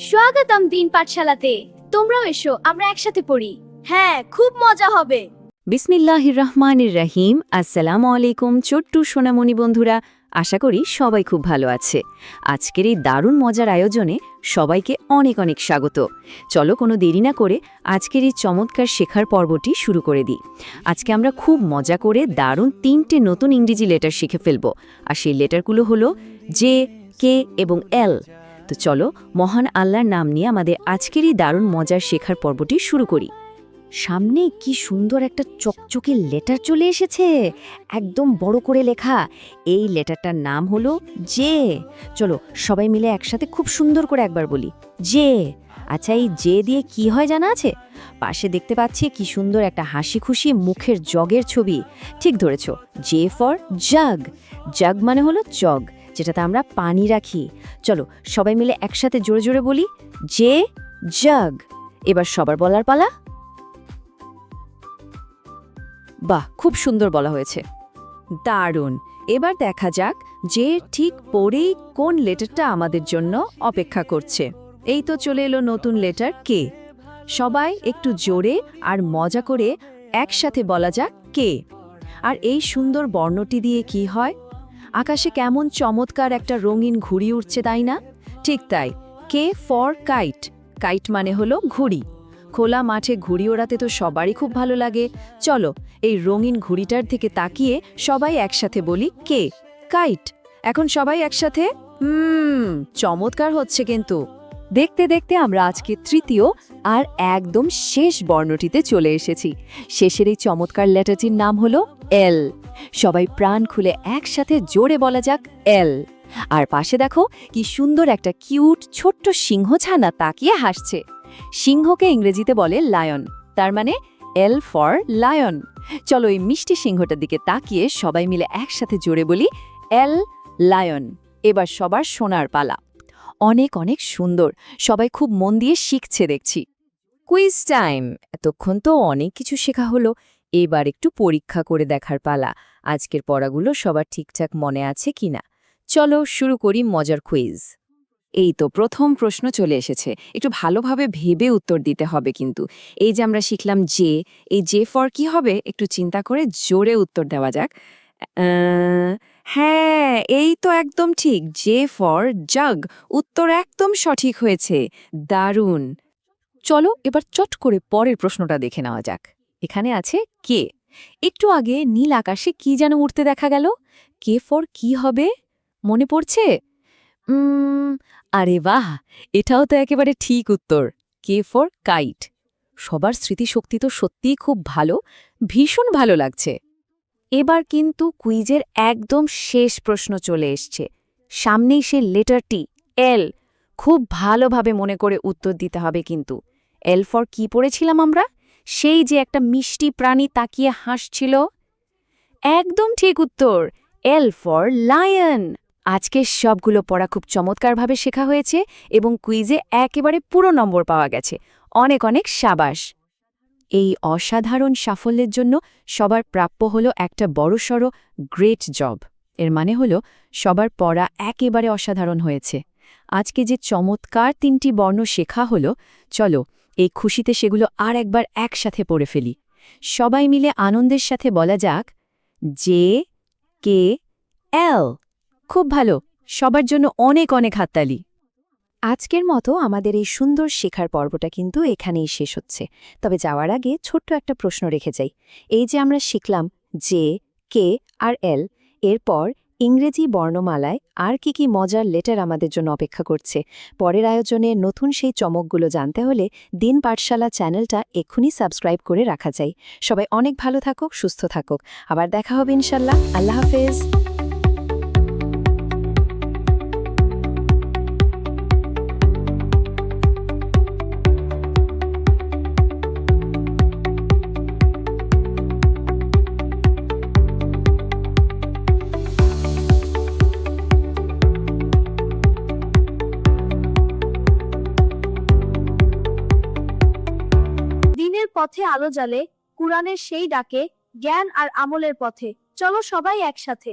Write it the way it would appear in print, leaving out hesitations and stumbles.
স্বাগতম দিন পাঠশালাতে। তোমরাও এসো, আমরা একসাথে পড়ি। হ্যাঁ, খুব মজা হবে। বিসমিল্লাহির রহমানির রহিম। আসসালামু আলাইকুম ছোট্ট সোনামণি বন্ধুরা, আশা করি সবাই খুব ভালো আছে। আজকের এই দারুণ মজার আয়োজনে সবাইকে অনেক অনেক স্বাগত। চলো কোনো দেরি না করে আজকের এই চমৎকার শেখার পর্বটি শুরু করে দিই। আজকে আমরা খুব মজা করে দারুণ 3টে নতুন ইংরেজি লেটার শিখে ফেলব। আর সেই লেটারগুলো হলো জে, কে এবং এল। তো চলো মহান আল্লাহর নাম নিয়ে আমাদের আজকের এই দারুণ মজার শেখার পর্বটি শুরু করি। সামনে কি সুন্দর একটা চকচকে লেটার চলে এসেছে, একদম বড় করে লেখা। এই লেটারটার নাম হলো জে। চলো সবাই মিলে একসাথে খুব সুন্দর করে একবার বলি, জে। আচ্ছা, এই জে দিয়ে কি হয় জানা আছে? পাশে দেখতে পাচ্ছি কি সুন্দর একটা হাসি খুশি মুখের জগের ছবি। ঠিক ধরেছ, জে ফর জাগ। জাগ মানে হলো জগ, যেটাতে আমরা পানি রাখি। চলো সবাই মিলে একসাথে জোরে জোরে বলি, জে জাগ। এবার সবার বলার পালা। বাহ, খুব সুন্দর বলা হয়েছে, দারুণ। এবার দেখা যাক যে ঠিক পরেই কোন লেটারটা আমাদের জন্য অপেক্ষা করছে। এই তো চলে এলো নতুন লেটার কে। সবাই একটু জোরে আর মজা করে একসাথে বলা যাক কে। আর এই সুন্দর বর্ণটি দিয়ে কি হয়? আকাশে কেমন চমৎকার একটা রঙিন ঘুড়ি উঠছে, তাই না? ঠিক তাই, কে ফর কাইট। কাইট মানে হলো ঘুড়ি। খোলা মাঠে ঘুড়ি ওড়াতে তো সবারই খুব ভালো লাগে। চলো এই রঙিন ঘুড়িটার দিকে তাকিয়ে সবাই একসাথে বলি কে, কাইট। এখন সবাই একসাথে চমৎকার হচ্ছে কিন্তু। দেখতে দেখতে আমরা আজকে তৃতীয় আর একদম শেষ বর্ণটিতে চলে এসেছি। শেষের এই চমৎকার লেটারটির নাম হলো এল। সবাই প্রাণ খুলে একসাথে জোরে বলা যাক এল। আর পাশে দেখো কি সুন্দর একটা কিউট ছোট্ট সিংহছানা তাকিয়ে হাসছে। সিংহকে ইংরেজিতে বলে লায়ন, তার মানে এল ফর লায়ন। চলো এই মিষ্টি সিংহটার দিকে তাকিয়ে সবাই মিলে একসাথে জোরে বলি এল লায়ন। এবার সবার শোনার পালা। অনেক অনেক সুন্দর, সবাই খুব মন দিয়ে শিখছে দেখছি। Quiz time. এতক্ষণ তো অনেক কিছু শেখা হলো, এবার একটু পরীক্ষা করে দেখার পালা আজকের পড়াগুলো সবার ঠিকঠাক মনে আছে কিনা। চলো শুরু করি মজার কুইজ। এই তো প্রথম প্রশ্ন চলে এসেছে, একটু ভালোভাবে ভেবে উত্তর দিতে হবে কিন্তু। এই যে আমরা শিখলাম জে, এই জে ফর কি হবে একটু চিন্তা করে জোরে উত্তর দেওয়া যাক। হ্যাঁ, এই তো একদম ঠিক, জে ফর জাগ। উত্তর একদম সঠিক হয়েছে, দারুণ। চলো এবার চট করে পরের প্রশ্নটা দেখে নেওয়া যাক। এখানে আছে কে। একটু আগে নীল আকাশে কি যেন উঠতে দেখা গেল। কে ফর কি হবে মনে পড়ছে? আরে বাহ, এটাও তো একেবারে ঠিক উত্তর, কে ফর কাইট। সবার স্মৃতিশক্তি তো সত্যিই খুব ভালো, ভীষণ ভালো লাগছে। এবার কিন্তু কুইজের একদম শেষ প্রশ্ন চলে এসছে। সামনেই সে লেটারটি এল। খুব ভালোভাবে মনে করে উত্তর দিতে হবে কিন্তু। এল ফর কি পড়েছিলাম আমরা? সেই যে একটা মিষ্টি প্রাণী তাকিয়ে হাসছিল। একদম ঠিক উত্তর, এল ফর লায়ন। আজকে সবগুলো পড়া খুব চমৎকারভাবে শেখা হয়েছে এবং কুইজে একেবারে পুরো নম্বর পাওয়া গেছে। অনেক অনেক সাবাস। এই অসাধারণ সাফল্যের জন্য সবার প্রাপ্য হলো একটা বড়সড় গ্রেট জব। এর মানে হলো সবার পড়া একেবারে অসাধারণ হয়েছে। আজকে যে চমৎকার 3টি বর্ণ শেখা হলো, চলো এই খুশিতে সেগুলো আর একবার একসাথে পড়ে ফেলি। সবাই মিলে আনন্দের সাথে বলা যাক জে, কে, এল। খুব ভালো, সবার জন্য অনেক অনেক হাততালি। আজকের মতো আমাদের এই সুন্দর শেখার পর্বটা কিন্তু এখানেই শেষ হচ্ছে। তবে যাওয়ার আগে ছোট্ট একটা প্রশ্ন রেখে যাই। এই যে আমরা শিখলাম জে, কে আর এল, এরপর ইংরেজি বর্ণমালায় আর কি কি মজার লেটার আমাদের জন্য অপেক্ষা করছে। পরের আয়োজনে নতুন সেই চমকগুলো জানতে হলে দিন পাঠশালা চ্যানেলটা এক্ষুনি সাবস্ক্রাইব করে রাখা যায়। সবাই অনেক ভালো থাকুক, সুস্থ থাকুক। আবার দেখা হবে ইনশাল্লাহ। আল্লাহ হাফেজ। দিনের পথে আলো জ্বালে, কুরআনের সেই ডাকে, জ্ঞান আর আমলের পথে। চলো সবাই একসাথে।